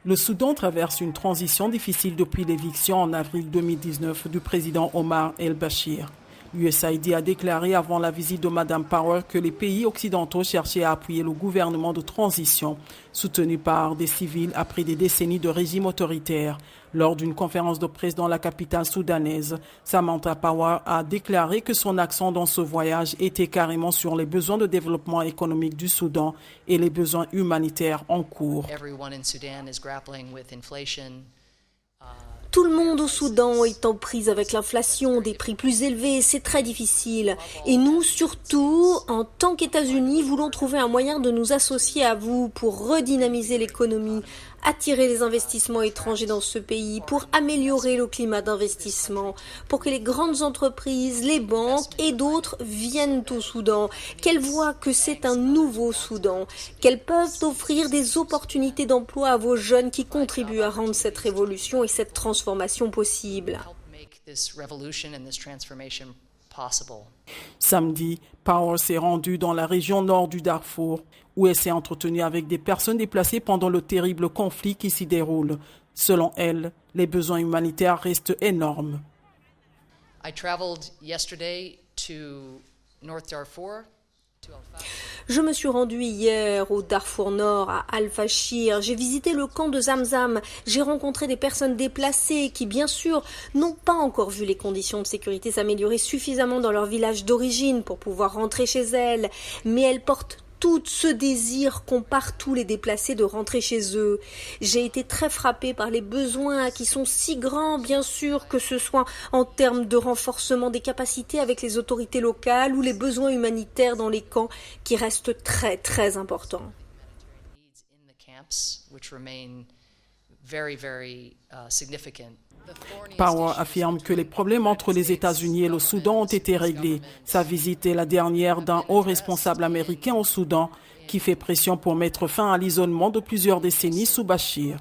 Le Soudan traverse une transition difficile depuis l'éviction en avril 2019 du président Omar el-Bashir. L'USAID a déclaré avant la visite de Mme Power que les pays occidentaux cherchaient à appuyer le gouvernement de transition, soutenu par des civils après des décennies de régime autoritaire. Lors d'une conférence de presse dans la capitale soudanaise, Samantha Power a déclaré que son accent dans ce voyage était carrément sur les besoins de développement économique du Soudan et les besoins humanitaires en cours. Tout le monde au Soudan est en prise avec l'inflation, des prix plus élevés, c'est très difficile. Et nous, surtout, en tant qu'États-Unis, voulons trouver un moyen de nous associer à vous pour redynamiser l'économie, attirer les investissements étrangers dans ce pays, pour améliorer le climat d'investissement, pour que les grandes entreprises, les banques et d'autres viennent au Soudan, qu'elles voient que c'est un nouveau Soudan, qu'elles peuvent offrir des opportunités d'emploi à vos jeunes qui contribuent à rendre cette révolution et cette transformation possible. Samedi, Power s'est rendue dans la région nord du Darfour, où elle s'est entretenue avec des personnes déplacées pendant le terrible conflit qui s'y déroule. Selon elle, les besoins humanitaires restent énormes. Je me suis rendue hier au Darfour Nord, à Al-Fashir. J'ai visité le camp de Zamzam. J'ai rencontré des personnes déplacées qui, bien sûr, n'ont pas encore vu les conditions de sécurité s'améliorer suffisamment dans leur village d'origine pour pouvoir rentrer chez elles. Mais elles portent tout ce désir qu'ont partout les déplacés de rentrer chez eux. J'ai été très frappée par les besoins qui sont si grands, bien sûr, que ce soit en termes de renforcement des capacités avec les autorités locales ou les besoins humanitaires dans les camps qui restent très, très importants. Power affirme que les problèmes entre les États-Unis et le Soudan ont été réglés. Sa visite est la dernière d'un haut responsable américain au Soudan qui fait pression pour mettre fin à l'isolement de plusieurs décennies sous Bachir.